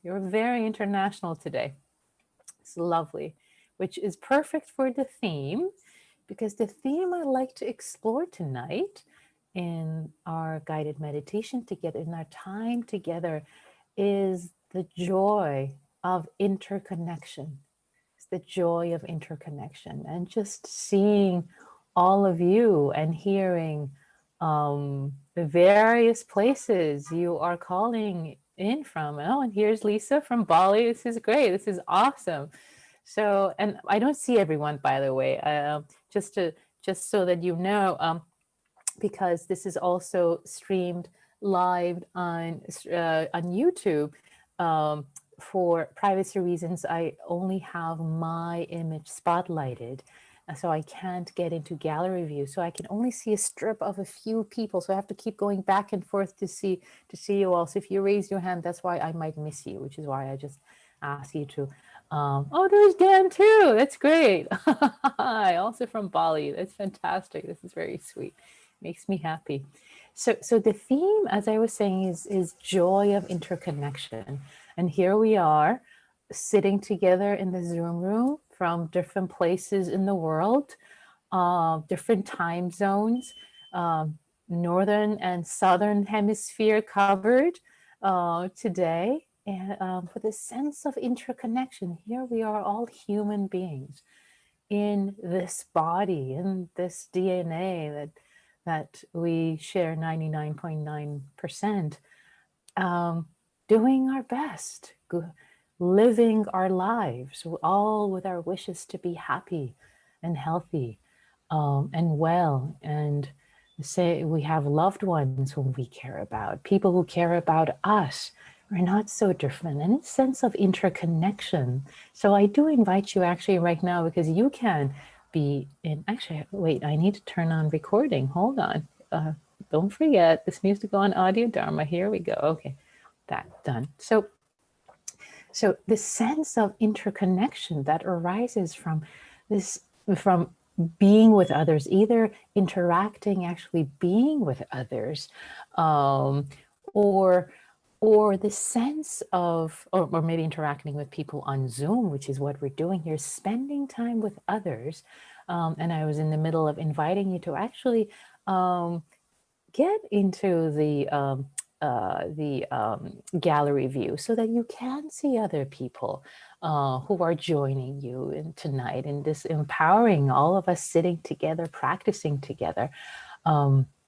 You're very international today. It's lovely, which is perfect for the theme, because the theme I'd like to explore tonight in our guided meditation together, in our time together, is the joy of interconnection. It's the joy of interconnection, and just seeing all of you and hearing the various places you are calling in from. Oh, and here's Lisa from Bali. This is great. This is awesome. So, and I don't see everyone, by the way, just so that you know, because this is also streamed live on YouTube. For privacy reasons, I only have my image spotlighted, so I can't get into gallery view. So I can only see a strip of a few people. So I have to keep going back and forth to see you all. So if you raise your hand, that's why I might miss you, which is why I just ask you to. Oh, there's Dan too. That's great. Hi, also from Bali. That's fantastic. This is very sweet. Makes me happy. So the theme, as I was saying, is joy of interconnection. And here we are sitting together in the Zoom room from different places in the world, different time zones, northern and southern hemisphere covered today. And with a sense of interconnection, here we are, all human beings in this body, in this DNA that we share 99.9%, doing our best, living our lives, all with our wishes to be happy and healthy and well. And say we have loved ones whom we care about, people who care about us. We're not so different, and a sense of interconnection. So I do invite you actually right now, because you can be in, actually, wait, I need to turn on recording. Hold on. Don't forget, this needs to go on Audio Dharma. Here we go. Okay, that done. So the sense of interconnection that arises from this, from being with others, either interacting, actually being with others, or the sense of, or maybe interacting with people on Zoom, which is what we're doing here, spending time with others. And I was in the middle of inviting you to actually get into the gallery view so that you can see other people who are joining you in tonight, in this empowering all of us sitting together, practicing together.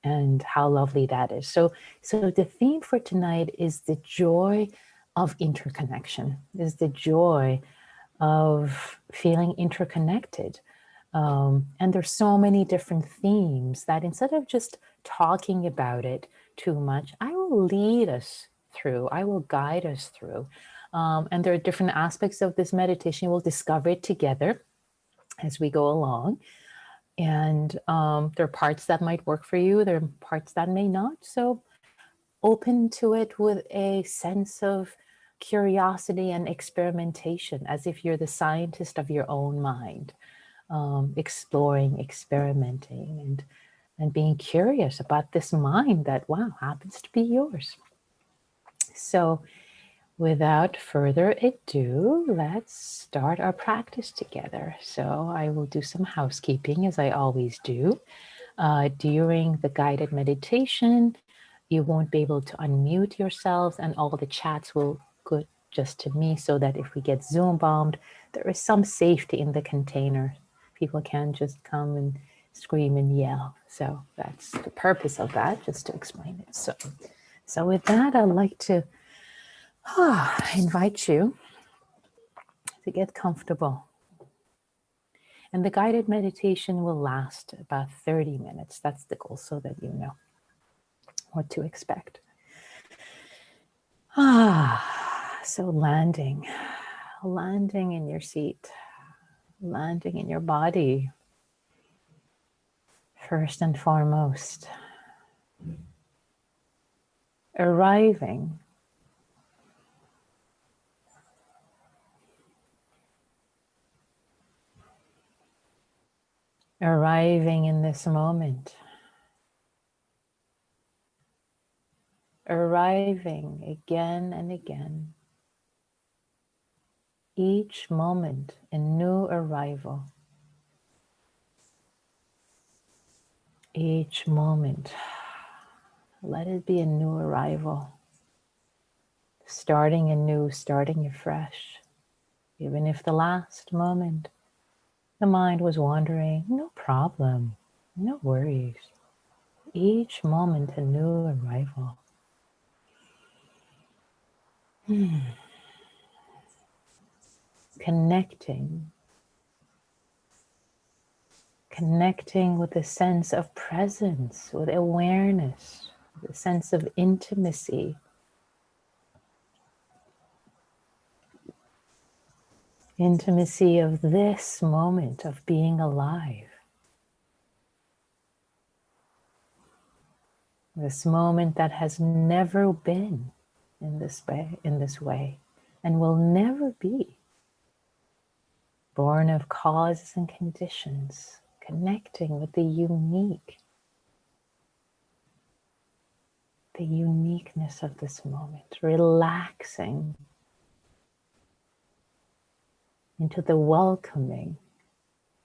And how lovely that is. So the theme for tonight is the joy of interconnection, is the joy of feeling interconnected. And there's so many different themes that instead of just talking about it too much, I will lead us through, I will guide us through. And there are different aspects of this meditation. We'll discover it together as we go along. And there are parts that might work for you. There are parts that may not. So open to it with a sense of curiosity and experimentation, as if you're the scientist of your own mind, exploring, experimenting, and being curious about this mind that, wow, happens to be yours. So without further ado, let's start our practice together. So I will do some housekeeping, as I always do. During the guided meditation, you won't be able to unmute yourselves, and all the chats will go just to me, so that if we get Zoom bombed, there is some safety in the container. People can just come and scream and yell. So that's the purpose of that, just to explain it. So with that, I'd like to invite you to get comfortable. And the guided meditation will last about 30 minutes. That's the goal, so that you know what to expect. So landing in your seat, landing in your body, first and foremost. Arriving in this moment, arriving again and again each moment a new arrival. Each moment, let it be a new arrival. Starting anew, starting afresh. Even if the last moment the mind was wandering, no problem, no worries. Each moment a new arrival. Connecting with a sense of presence, with awareness, with a sense of intimacy. Intimacy of this moment of being alive. This moment that has never been in this way, and will never be. Born of causes and conditions, connecting with the uniqueness of this moment, relaxing into the welcoming,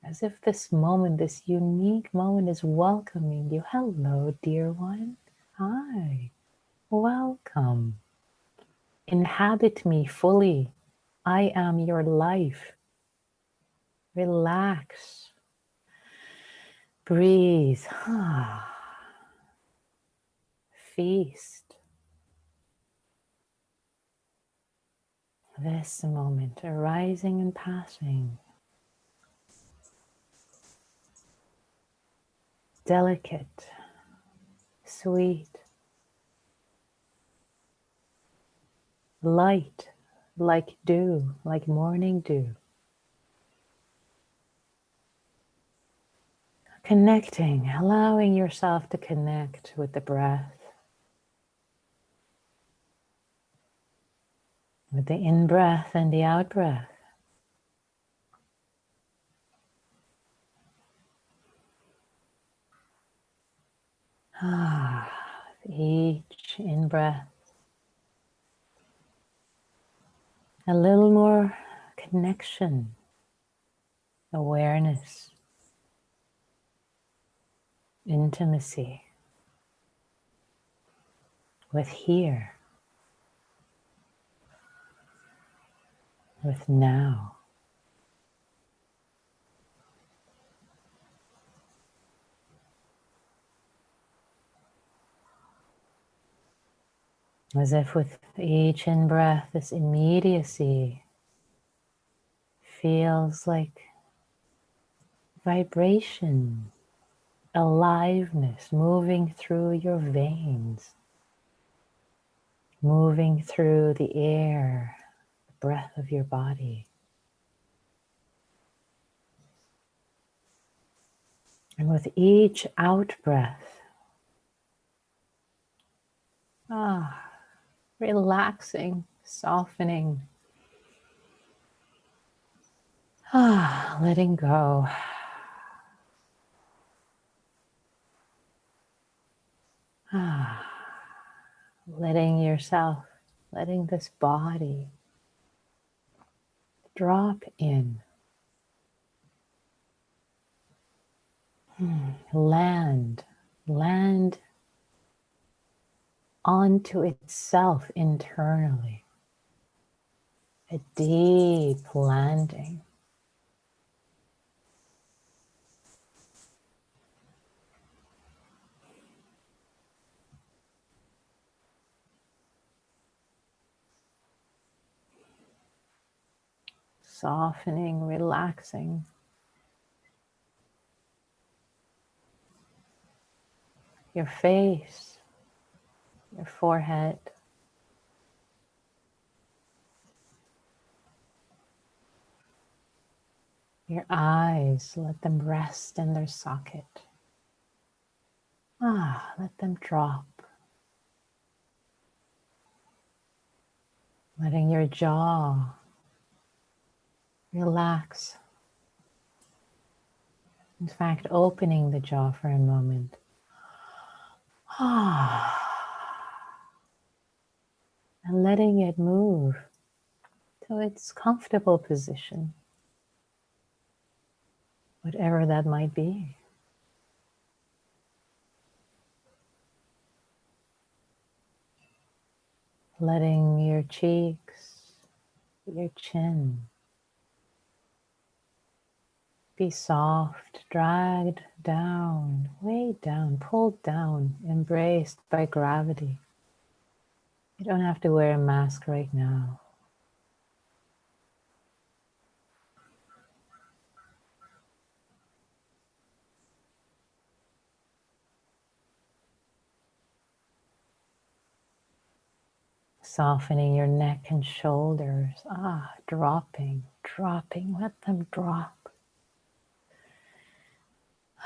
as if this moment, this unique moment is welcoming you. Hello, dear one. Hi, welcome. Inhabit me fully. I am your life. Relax. Breathe. Feast. This moment, arising and passing. Delicate, sweet, light, like dew, like morning dew. Connecting, allowing yourself to connect with the breath, with the in-breath and the out-breath. Each in-breath, a little more connection, awareness, intimacy with here, with now. As if with each in-breath, this immediacy feels like vibration, aliveness moving through your veins, moving through the air, the breath of your body. And with each out-breath, relaxing, softening, letting go. Letting yourself, letting this body drop in. Land onto itself internally. A deep landing. Softening, relaxing. Your face, your forehead. Your eyes, let them rest in their socket. Let them drop. Letting your jaw relax. In fact, opening the jaw for a moment. And letting it move to to its comfortable position, whatever that might be. Letting your cheeks, your chin be soft, dragged down, weighed down, pulled down, embraced by gravity. You don't have to wear a mask right now. Softening your neck and shoulders. Dropping, dropping, let them drop.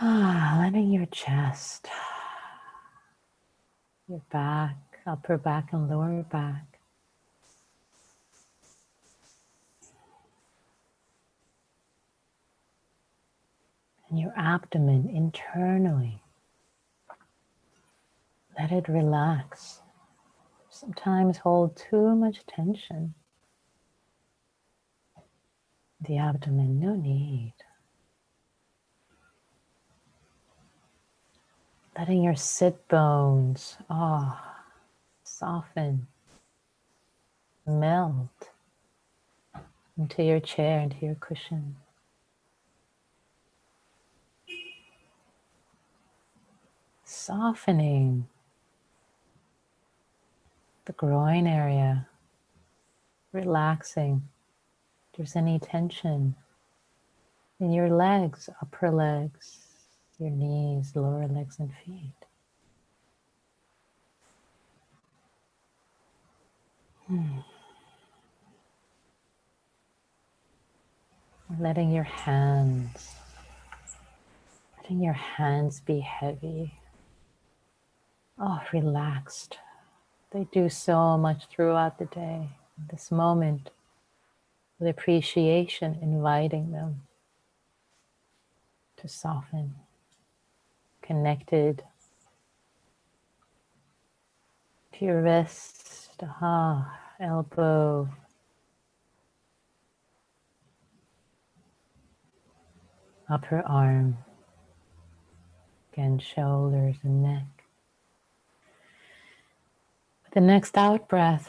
Letting your chest, your back, upper back and lower back, and your abdomen internally. Let it relax. Sometimes hold too much tension. The abdomen, no need. Letting your sit bones, soften, melt into your chair, into your cushion. Softening the groin area, relaxing. If there's any tension in your legs, upper legs, your knees, lower legs and feet. Letting your hands be heavy. Relaxed. They do so much throughout the day. This moment, with appreciation, inviting them to soften, connected to your wrist, elbow, upper arm, again, shoulders and neck. With the next out breath,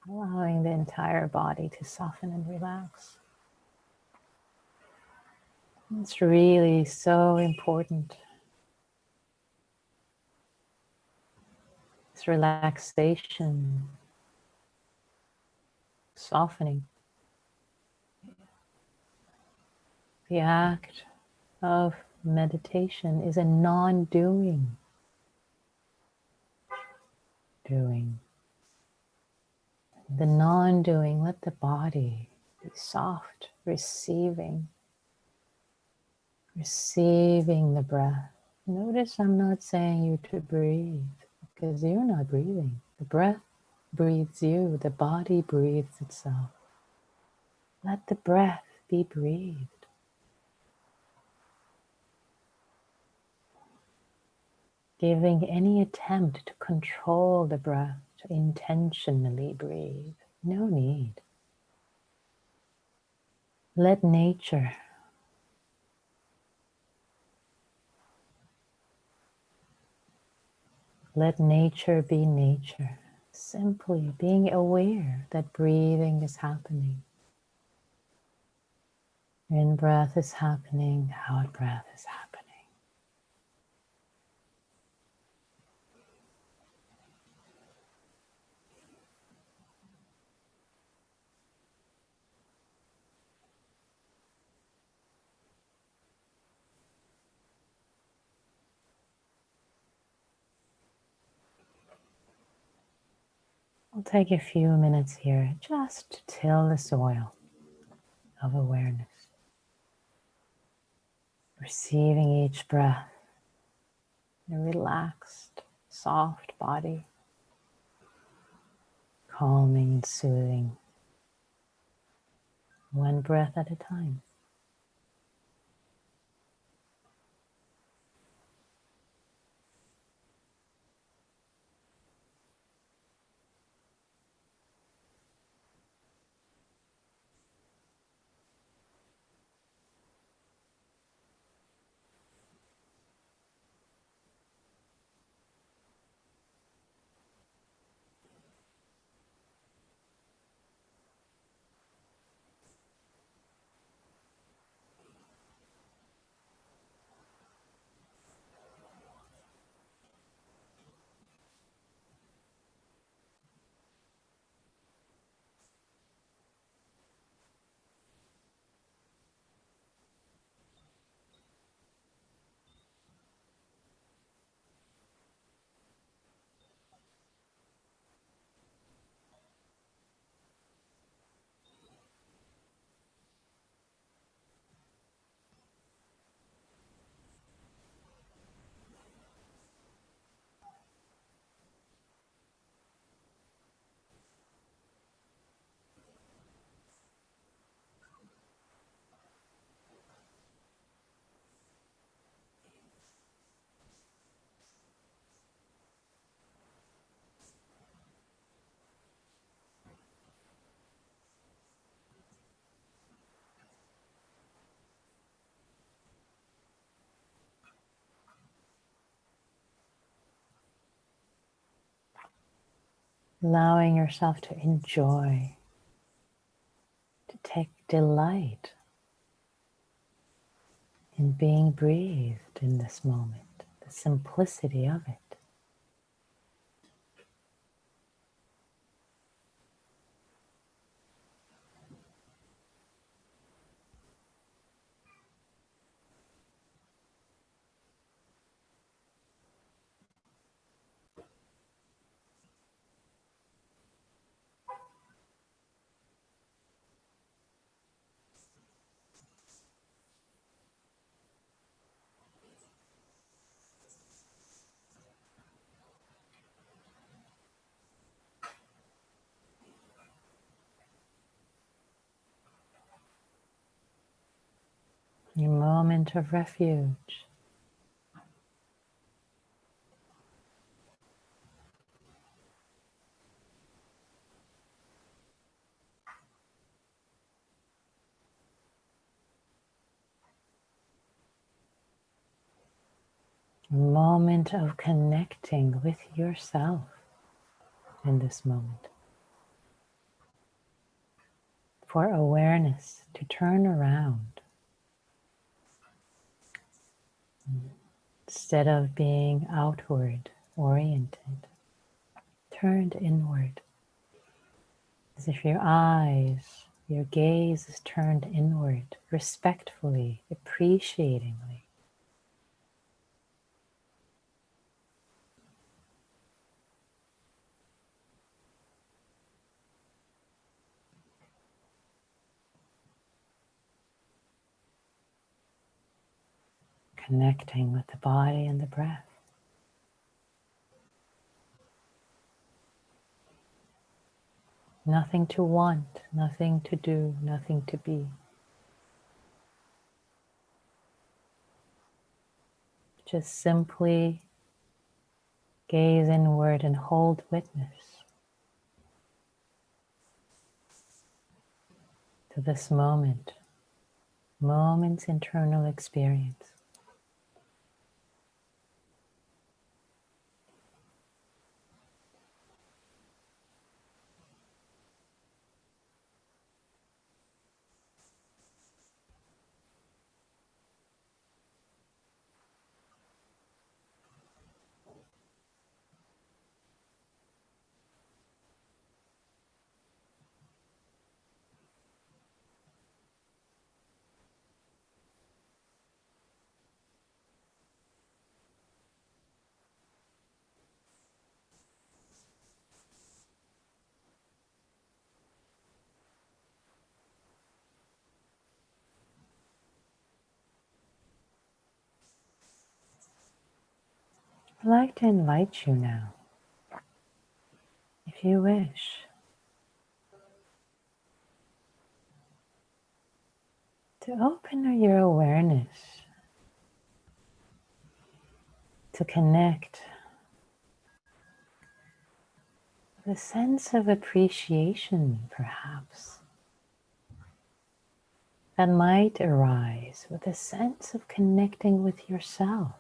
allowing the entire body to soften and relax. It's really so important. This relaxation, softening. The act of meditation is a non-doing. Doing. The non-doing, let the body be soft, receiving the breath. Notice I'm not saying you to breathe, because you're not breathing. The breath breathes you, the body breathes itself. Let the breath be breathed. Giving any attempt to control the breath, to intentionally breathe, no need. Let nature be nature. Simply being aware that breathing is happening. In breath is happening, out breath is happening. We'll take a few minutes here just to till the soil of awareness. Receiving each breath in a relaxed, soft body. Calming and soothing. One breath at a time. allowing yourself to enjoy, to take delight in being breathed in this moment, the simplicity of it. A moment of refuge. A moment of connecting with yourself in this moment. For awareness to turn around instead of being outward oriented, turned inward. As if your eyes, your gaze is turned inward, respectfully, appreciatingly. Connecting with the body and the breath. Nothing to want, nothing to do, nothing to be. Just simply gaze inward and hold witness to this moment, moment's internal experience. I'd like to invite you now, if you wish, to open your awareness to connect with a sense of appreciation, perhaps, that might arise with a sense of connecting with yourself.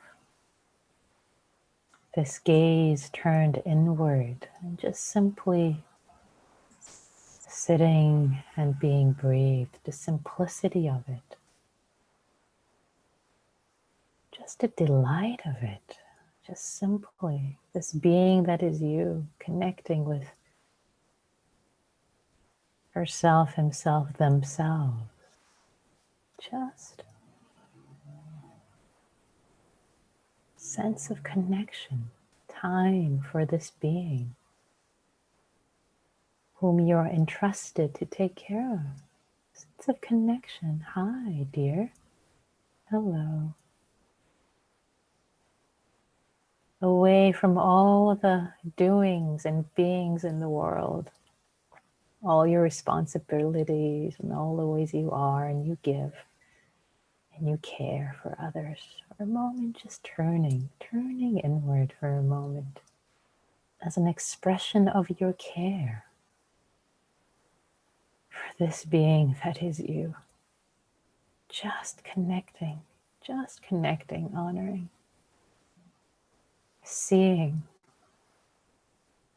This gaze turned inward and just simply sitting and being breathed, the simplicity of it, just the delight of it, just simply this being that is you, connecting with herself, himself, themselves. Just sense of connection, time for this being whom you are entrusted to take care of. Sense of connection. Hi, dear. Hello. Away from all the doings and beings in the world, all your responsibilities and all the ways you are and you give and you care for others. For a moment, just turning inward for a moment as an expression of your care for this being that is you. Just connecting, honoring, seeing.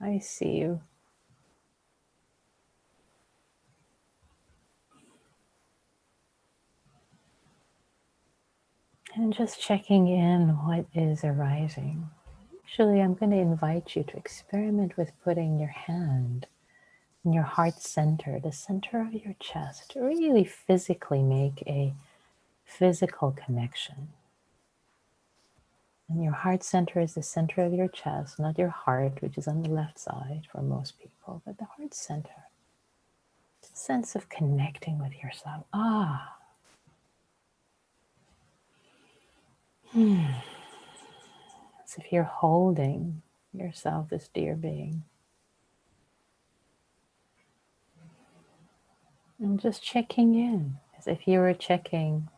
I see you. And just checking in what is arising. Actually, I'm going to invite you to experiment with putting your hand in your heart center, the center of your chest, to really physically make a physical connection. And your heart center is the center of your chest, not your heart, which is on the left side for most people, but the heart center. It's a sense of connecting with yourself. As if you're holding yourself, this dear being. And just checking in, as if you were checking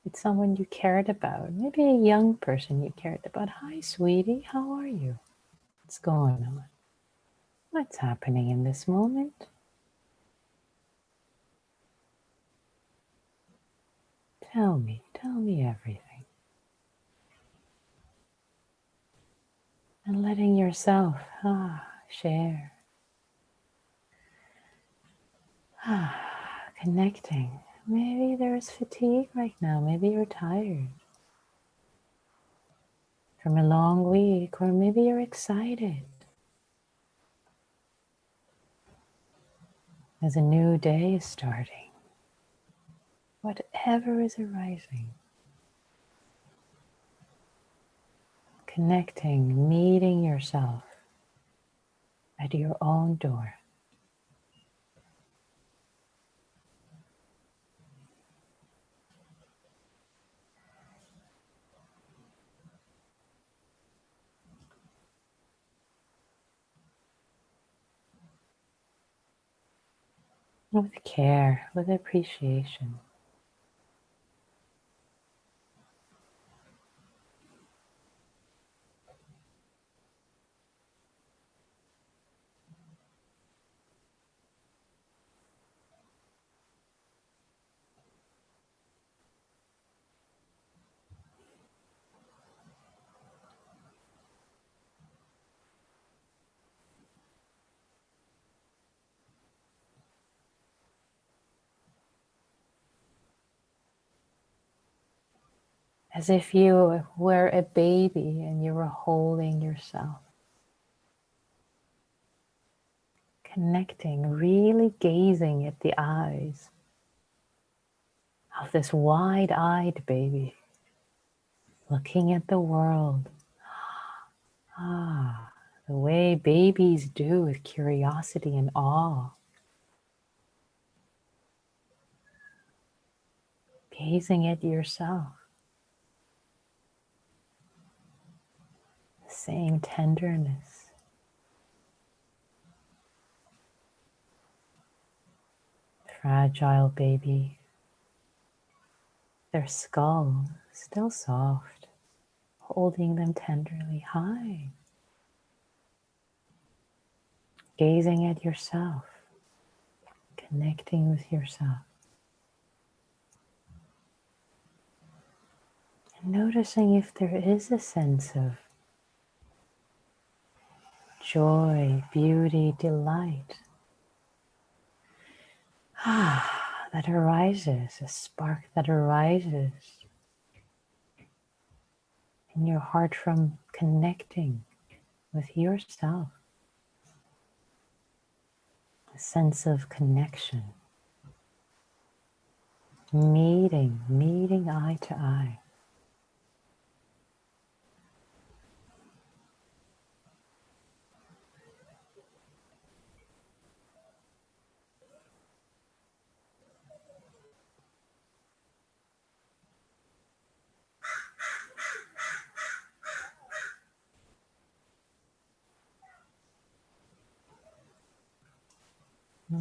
with someone you cared about, maybe a young person you cared about. Hi, sweetie, how are you? What's going on? What's happening in this moment? Tell me everything. And letting yourself share. Connecting. Maybe there's fatigue right now. Maybe you're tired from a long week, or maybe you're excited as a new day is starting. Whatever is arising. Connecting, meeting yourself at your own door. With care, with appreciation. As if you were a baby and you were holding yourself. Connecting, really gazing at the eyes of this wide-eyed baby, looking at the world. The way babies do, with curiosity and awe. Gazing at yourself. The same tenderness. Fragile baby. Their skull still soft, holding them tenderly. Hi. Gazing at yourself, connecting with yourself. And noticing if there is a sense of joy, beauty, delight that arises, a spark that arises in your heart from connecting with yourself. A sense of connection, meeting eye to eye.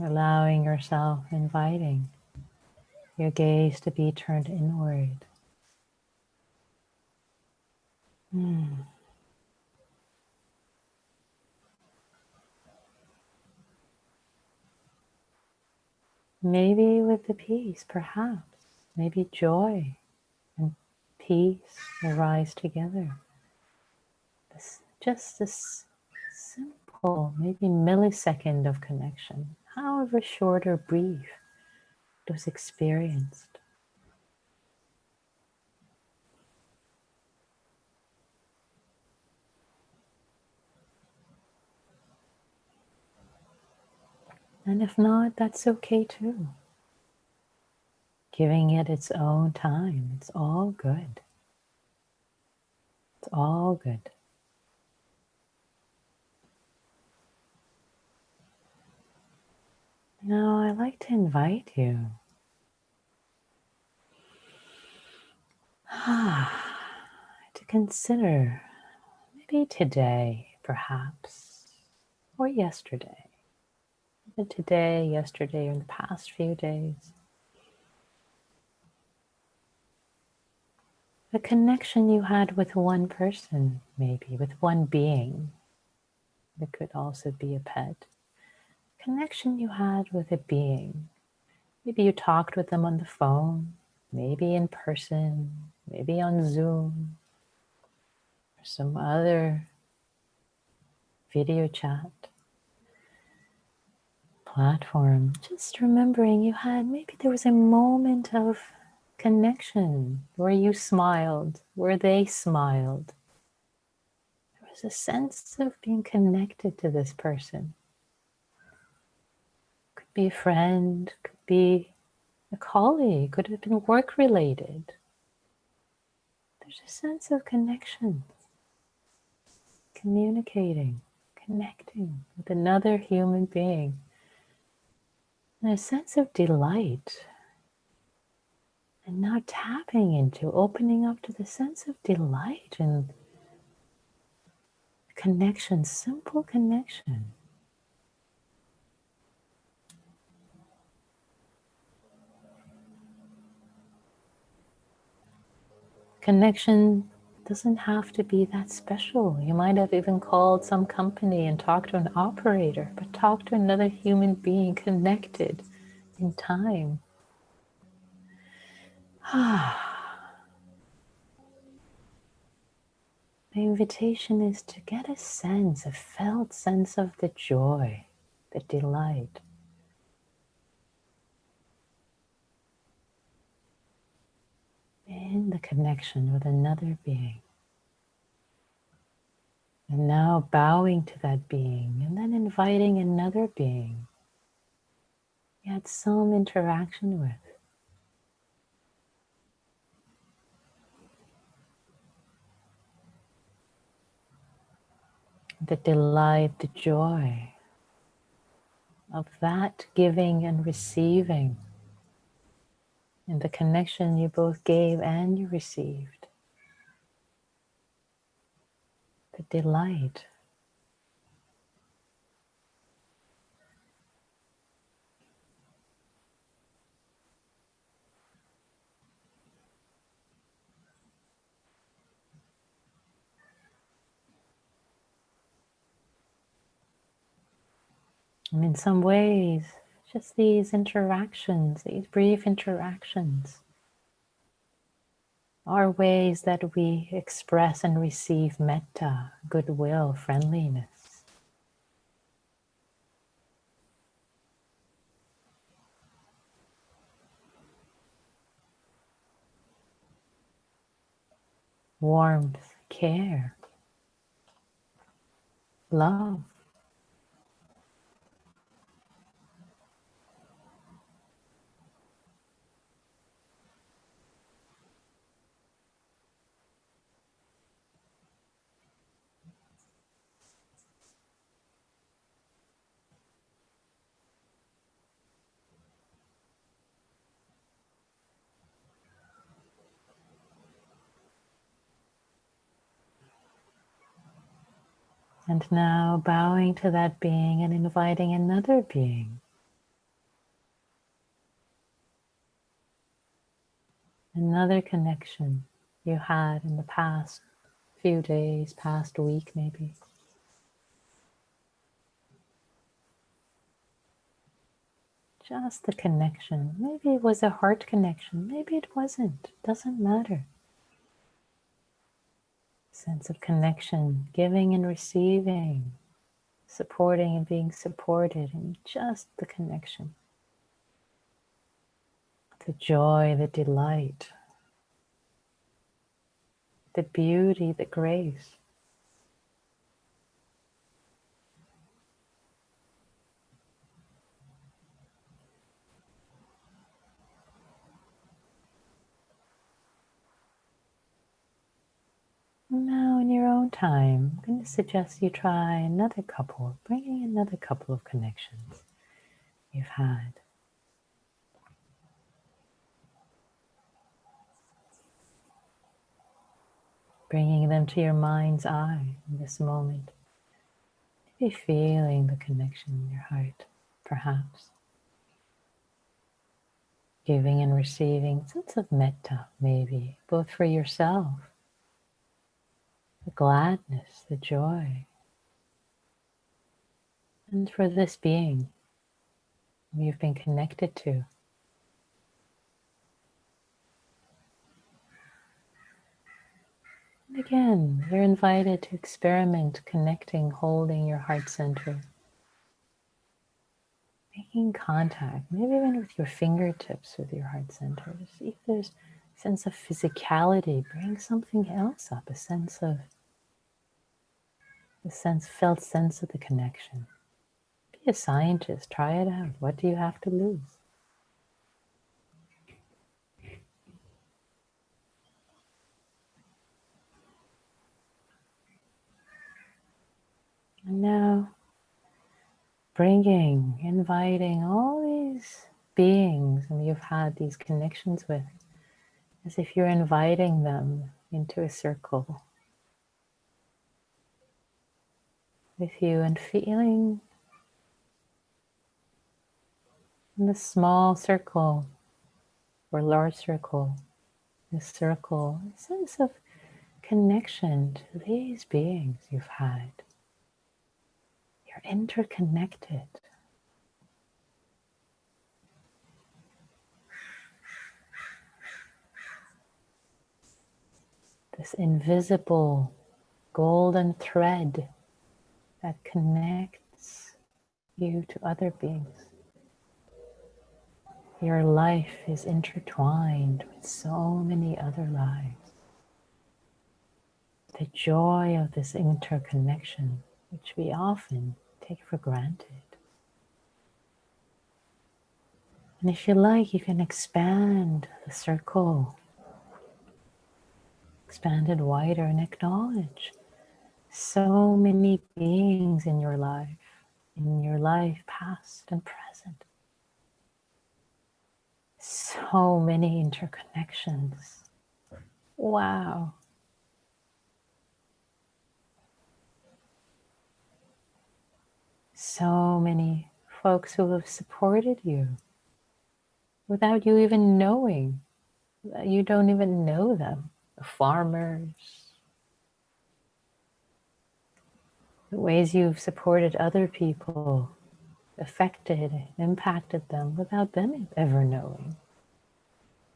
Allowing yourself, inviting your gaze to be turned inward. Maybe with the peace, perhaps. Maybe joy and peace arise together. Just this simple, maybe millisecond of connection, however short or brief it was experienced. And if not, that's okay too. Giving it its own time. It's all good. It's all good. Now, I'd like to invite you to consider maybe today, perhaps, or yesterday. Either today, yesterday, or in the past few days. The connection you had with one person, maybe, with one being. It could also be a pet. Connection you had with a being. Maybe you talked with them on the phone, maybe in person, maybe on Zoom, or some other video chat platform. Just remembering you had, maybe there was a moment of connection where you smiled, where they smiled. There was a sense of being connected to this person. Could be a friend, could be a colleague, could have been work related. There's a sense of connection, communicating, connecting with another human being, and a sense of delight. And now tapping into, opening up to the sense of delight and connection, simple connection. Connection doesn't have to be that special. You might have even called some company and talked to an operator, but talk to another human being connected in time. The invitation is to get a sense, a felt sense of the joy, the delight. In the connection with another being. And now bowing to that being and then inviting another being you had some interaction with. The delight, the joy of that giving and receiving, and the connection you both gave and you received. The delight. And in some ways, just these interactions, these brief interactions, are ways that we express and receive metta, goodwill, friendliness. Warmth, care, love. And now bowing to that being and inviting another being. Another connection you had in the past few days, past week maybe. Just the connection. Maybe it was a heart connection. Maybe it wasn't. Doesn't matter. Sense of connection, giving and receiving, supporting and being supported, and just the connection. The joy, the delight, the beauty, the grace. Now, in your own time, I'm going to suggest you try another couple, bringing another couple of connections you've had. Bringing them to your mind's eye in this moment. Maybe feeling the connection in your heart, perhaps. Giving and receiving a sense of metta, maybe, both for yourself, the gladness, the joy, and for this being you've been connected to. And again, you're invited to experiment connecting, holding your heart center, making contact, maybe even with your fingertips with your heart center. See if there's a sense of physicality. Bring something else up, felt sense of the connection. Be a scientist, try it out. What do you have to lose? And now, inviting all these beings whom you've had these connections with, as if you're inviting them into a circle with you and feeling in the small circle or large circle, this circle, a sense of connection to these beings you've had. You're interconnected. This invisible golden thread that connects you to other beings. Your life is intertwined with so many other lives. The joy of this interconnection, which we often take for granted. And if you like, you can expand the circle, expand it wider, and acknowledge so many beings in your life past and present. So many interconnections. Wow. So many folks who have supported you without you even knowing. You don't even know them. The farmers, the ways you've supported other people, affected, impacted them without them ever knowing.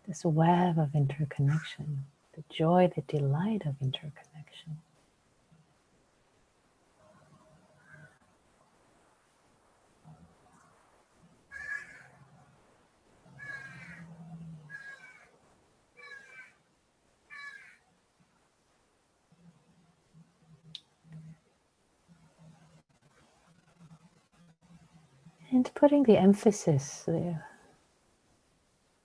This web of interconnection, the joy, the delight of interconnection. And putting the emphasis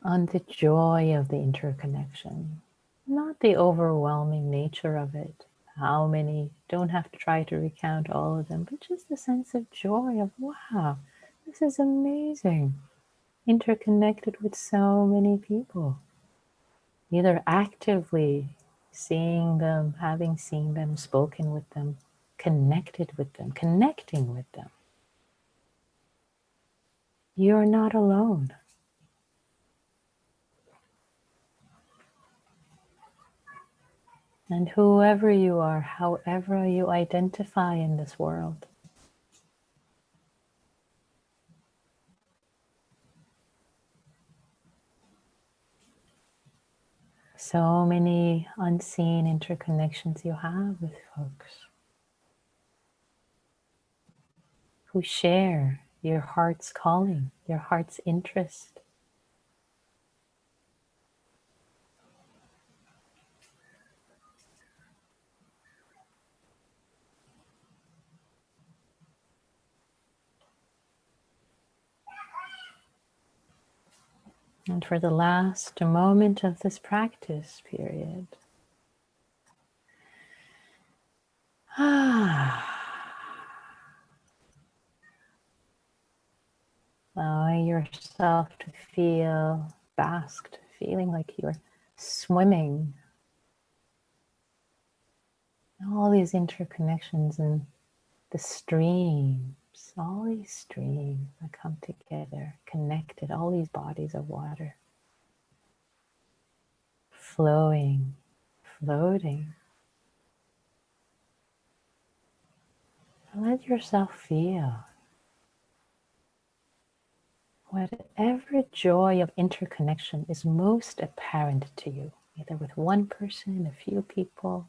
on the joy of the interconnection, not the overwhelming nature of it. How many, don't have to try to recount all of them, but just the sense of joy of, wow, this is amazing. Interconnected with so many people. Either actively seeing them, having seen them, spoken with them, connected with them, connecting with them. You're not alone. And whoever you are, however you identify in this world, so many unseen interconnections you have with folks who share your heart's calling, your heart's interest. And for the last moment of this practice period, allowing yourself to feel basked, feeling like you're swimming. All these interconnections and the streams, all these streams that come together, connected, all these bodies of water, flowing, floating. Let yourself feel whatever joy of interconnection is most apparent to you, either with one person, a few people,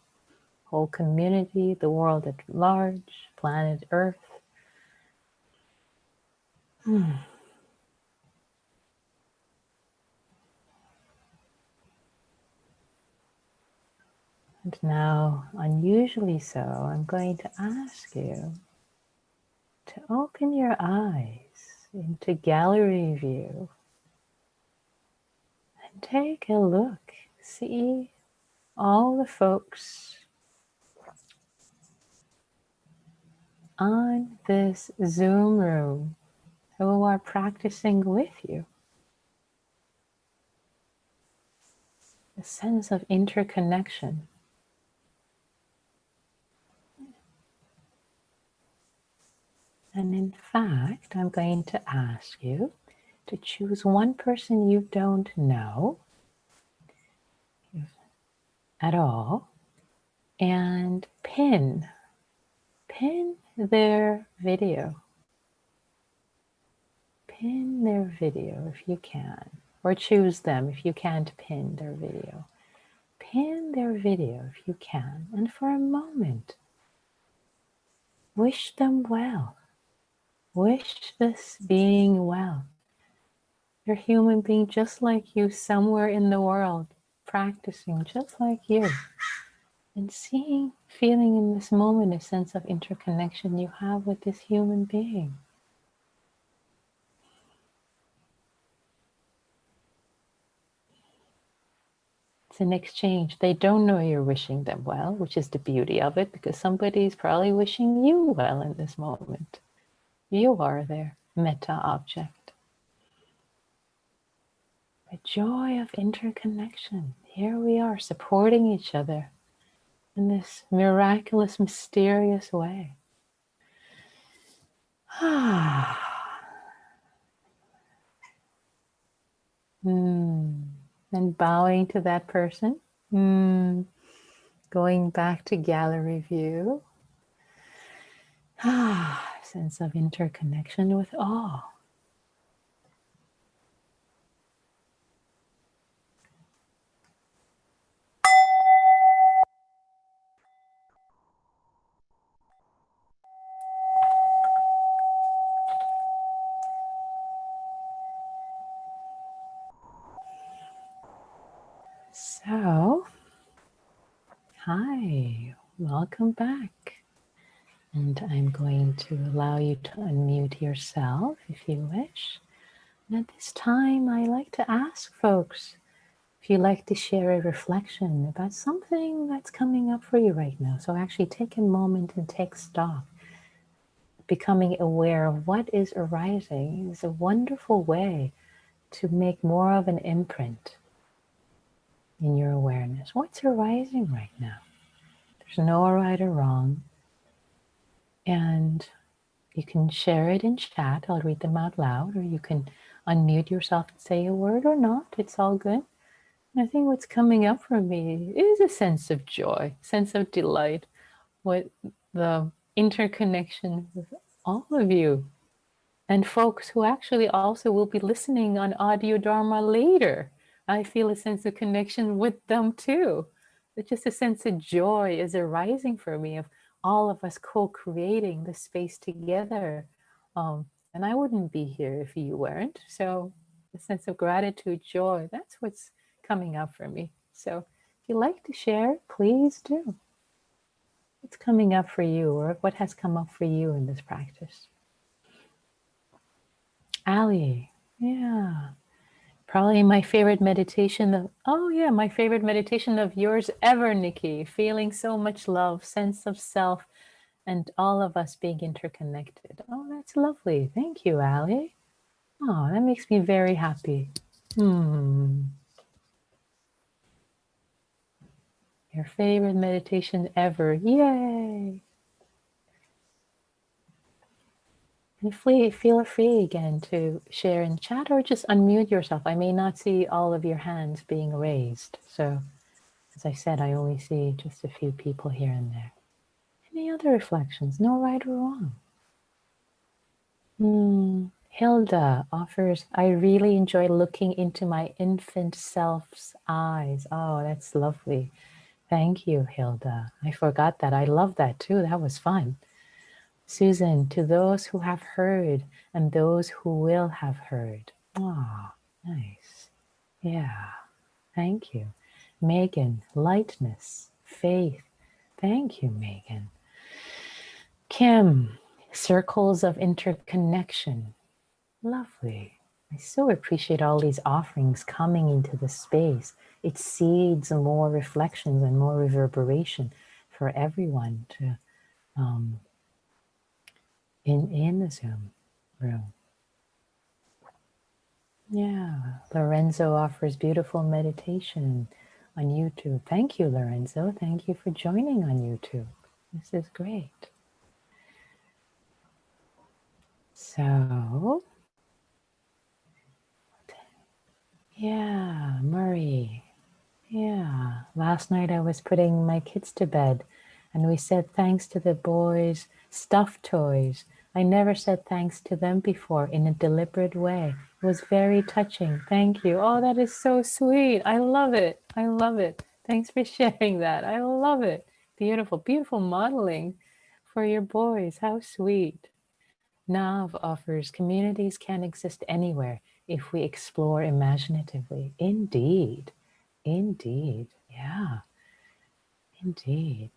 whole community, the world at large, planet Earth. And now, unusually so, I'm going to ask you to open your eyes into gallery view and take a look. See all the folks on this Zoom room who are practicing with you. A sense of interconnection. And in fact, I'm going to ask you to choose one person you don't know at all and pin their video. Pin their video if you can, or choose them if you can't pin their video. Pin their video if you can, and for a moment, wish them well. Wish this being well. They're a human being just like you, somewhere in the world, practicing just like you. And seeing, feeling in this moment a sense of interconnection you have with this human being. It's an exchange. They don't know you're wishing them well, which is the beauty of it, because somebody's probably wishing you well in this moment. You are their meta object. The joy of interconnection. Here we are, supporting each other in this miraculous, mysterious way. And bowing to that person. Going back to gallery view. Sense of interconnection with all. So, hi, welcome back. And I'm going to allow you to unmute yourself if you wish. And at this time, I like to ask folks if you'd like to share a reflection about something that's coming up for you right now. So actually take a moment and take stock. Becoming aware of what is arising is a wonderful way to make more of an imprint in your awareness. What's arising right now? There's no right or wrong. And you can share it in chat. I'll read them out loud, or you can unmute yourself and say a word or not. It's all good. And I think what's coming up for me is a sense of joy, sense of delight with the interconnection with all of you and folks who actually also will be listening on audio Dharma later. I feel a sense of connection with them too. It's just a sense of joy is arising for me of all of us co-creating the space together. And I wouldn't be here if you weren't. So the sense of gratitude, joy, that's what's coming up for me. So if you'd like to share, please do. What's coming up for you, or what has come up for you in this practice? Ali, yeah. Probably my favorite meditation of, my favorite meditation of yours ever, Nikki. Feeling so much love, sense of self, and all of us being interconnected. Oh, that's lovely. Thank you, Ali. Oh, that makes me very happy. Your favorite meditation ever. Yay! And feel free again to share in chat or just unmute yourself. I may not see all of your hands being raised. So, as I said, I only see just a few people here and there. Any other reflections? No right or wrong. Hilda offers, I really enjoy looking into my infant self's eyes. Oh, that's lovely. Thank you, Hilda. I forgot that. I love that too. That was fun. Susan, to those who have heard and those who will have heard. Ah, nice. Yeah, thank you. Megan, lightness, faith. Thank you, Megan. Kim, circles of interconnection. Lovely. I so appreciate all these offerings coming into the space. It seeds more reflections and more reverberation for everyone to in the Zoom room. Yeah, Lorenzo offers beautiful meditation on YouTube. Thank you, Lorenzo. Thank you for joining on YouTube. This is great. So, yeah, Murray. Yeah, last night I was putting my kids to bed and we said thanks to the boys' stuffed toys. I never said thanks to them before in a deliberate way. It was very touching. Thank you. Oh, that is so sweet. I love it. I love it. Thanks for sharing that. I love it. Beautiful, beautiful modeling for your boys. How sweet. Nav offers communities can exist anywhere if we explore imaginatively. Indeed. Indeed. Yeah, indeed.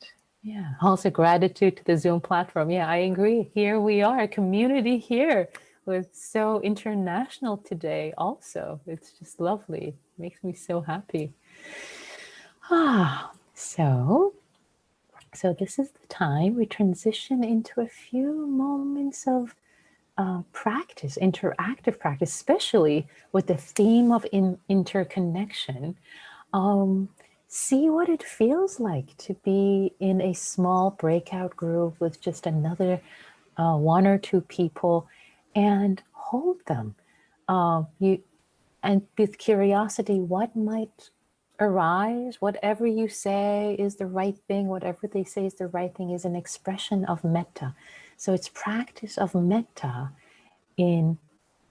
Yeah. Also gratitude to the Zoom platform. Yeah, I agree. Here we are, a community here with so international today also. It's just lovely. Makes me so happy. So this is the time we transition into a few moments of practice, interactive practice, especially with the theme of interconnection. See what it feels like to be in a small breakout group with just another one or two people and hold them. You and with curiosity, what might arise? Whatever you say is the right thing. Whatever they say is the right thing is an expression of metta. So it's practice of metta in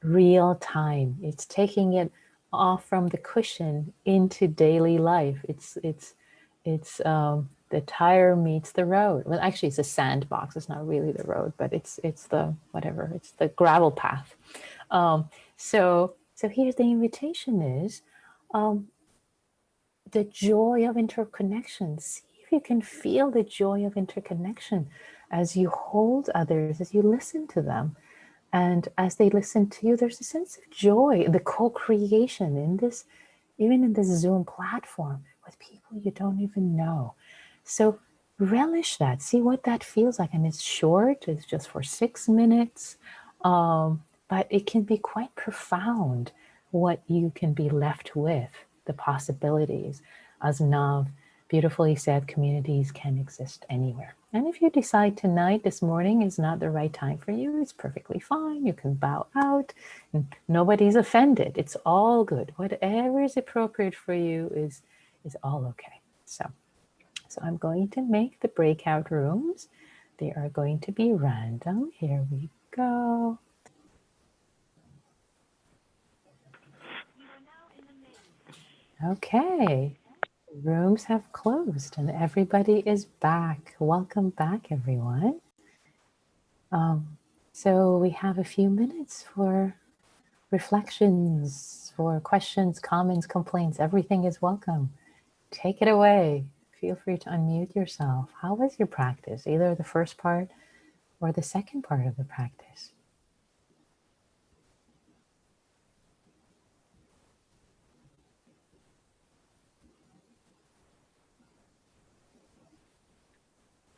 real time. It's taking it off from the cushion into daily life. It's the tire meets the road. Well, actually, it's a sandbox. It's not really the road, but it's the whatever. It's the gravel path. So here's the invitation: is the joy of interconnection. See if you can feel the joy of interconnection as you hold others, as you listen to them. And as they listen to you, there's a sense of joy, the co-creation in this, even in this Zoom platform with people you don't even know. So relish that, see what that feels like. And it's short, it's just for 6 minutes, but it can be quite profound what you can be left with, the possibilities. As Nav beautifully said, communities can exist anywhere. And if you decide tonight, this morning is not the right time for you, it's perfectly fine. You can bow out. And nobody's offended. It's all good. Whatever is appropriate for you is all okay. So I'm going to make the breakout rooms. They are going to be random. Here we go. Okay. Rooms have closed and everybody is back. Welcome back, everyone. So we have a few minutes for reflections, for questions, comments, complaints. Everything is welcome. Take it away. Feel free to unmute yourself. How was your practice? Either the first part or the second part of the practice.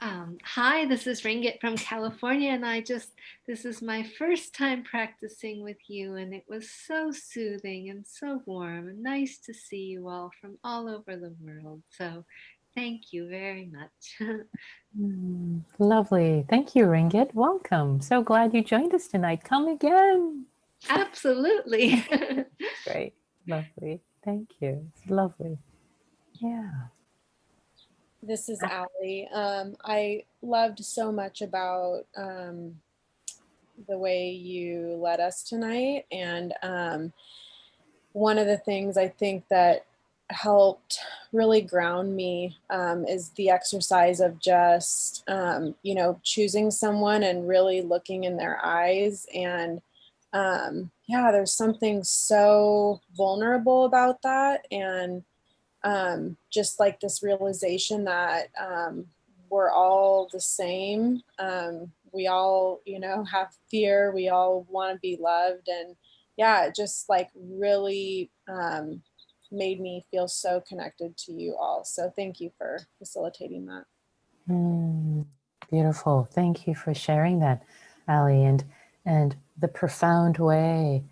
Hi, this is Ringgit from California, and this is my first time practicing with you, and it was so soothing and so warm and nice to see you all from all over the world. So thank you very much. Lovely. Thank you, Ringgit. Welcome. So glad you joined us tonight. Come again. Absolutely. Great. Lovely. Thank you. It's lovely. Yeah. This is Allie. I loved so much about the way you led us tonight. And one of the things I think that helped really ground me is the exercise of just, choosing someone and really looking in their eyes. And yeah, there's something so vulnerable about that. And just like this realization that we're all the same. We all, have fear. We all want to be loved. And yeah, it just like really made me feel so connected to you all. So thank you for facilitating that. Beautiful. Thank you for sharing that, Ali, and the profound way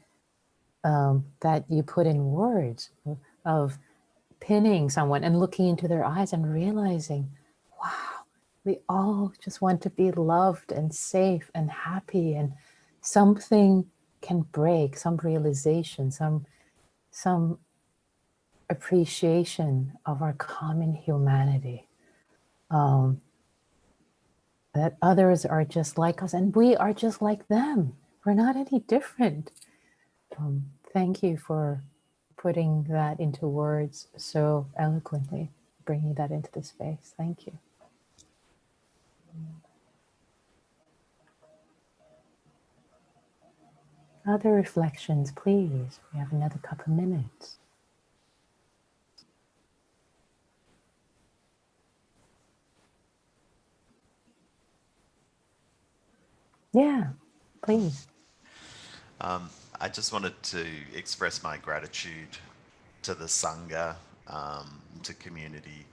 that you put in words of pinning someone and looking into their eyes and realizing, wow, we all just want to be loved and safe and happy, and something can break, some realization, some appreciation of our common humanity. That others are just like us and we are just like them. We're not any different. Thank you for putting that into words so eloquently, bringing that into the space. Thank you. Other reflections, please. We have another couple minutes. Yeah, please. I just wanted to express my gratitude to the Sangha, to community.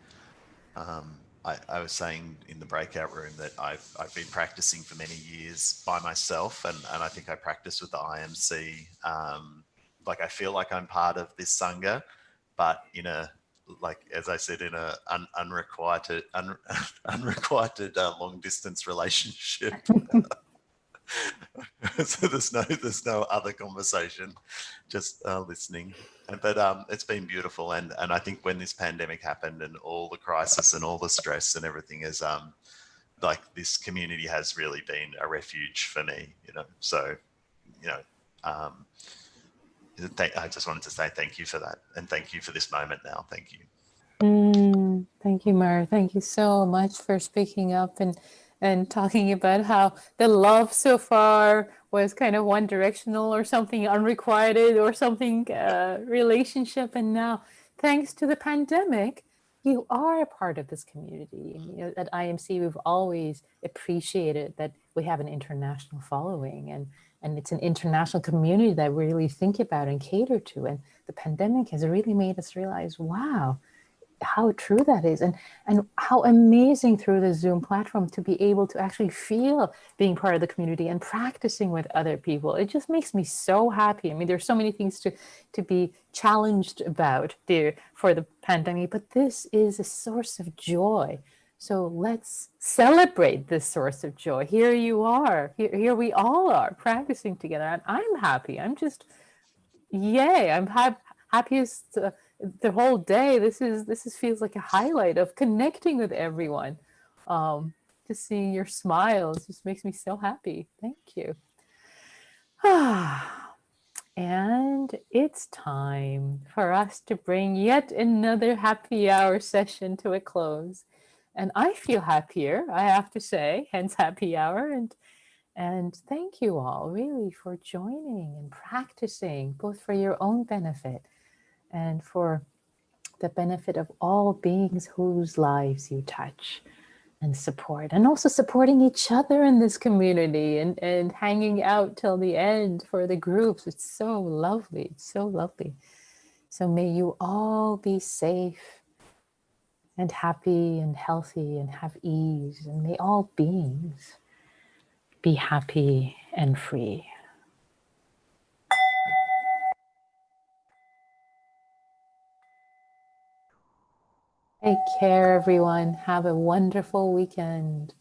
I was saying in the breakout room that I've been practicing for many years by myself, and I think I practice with the IMC. Like I feel like I'm part of this Sangha, but in a, like as I said, in a unrequited long distance relationship. So there's no other conversation, just listening. But it's been beautiful, and I think when this pandemic happened and all the crisis and all the stress and everything is like this community has really been a refuge for me, So, I just wanted to say thank you for that, and thank you for this moment now. Thank you. Thank you, Mar. Thank you so much for speaking up and talking about how the love so far was kind of one directional or something unrequited or something relationship. And now, thanks to the pandemic, you are a part of this community. At IMC, we've always appreciated that we have an international following, and it's an international community that we really think about and cater to. And the pandemic has really made us realize, wow, how true that is, and how amazing through the Zoom platform to be able to actually feel being part of the community and practicing with other people. It just makes me so happy. I mean, there's so many things to be challenged about there for the pandemic, but this is a source of joy. So let's celebrate this source of joy. Here you are. Here we all are practicing together, and I'm happy. I'm just, yay! I'm happiest. The whole day. This feels like a highlight of connecting with everyone. Just seeing your smiles just makes me so happy. Thank you. And it's time for us to bring yet another happy hour session to a close. And I feel happier, I have to say, hence happy hour. And thank you all really for joining and practicing, both for your own benefit and for the benefit of all beings whose lives you touch and support, and also supporting each other in this community and hanging out till the end for the groups. It's so lovely. It's so lovely. So may you all be safe and happy and healthy and have ease. And may all beings be happy and free. Take care, everyone. Have a wonderful weekend.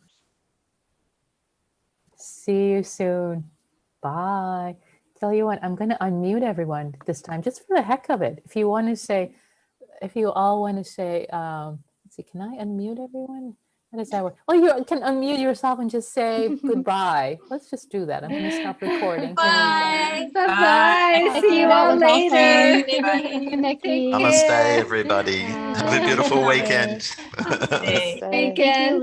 See you soon. Bye. Tell you what, I'm going to unmute everyone this time, just for the heck of it. If you want to say, if you all want to say, let's see, can I unmute everyone? How does that work? Well, you can unmute yourself and just say goodbye. Let's just do that. I'm going to stop recording. Bye. Bye-bye. See you That all was awesome. later. Bye, Nikki. Take Namaste, care. everybody. Bye. Have a beautiful Bye. weekend. Namaste. Take care.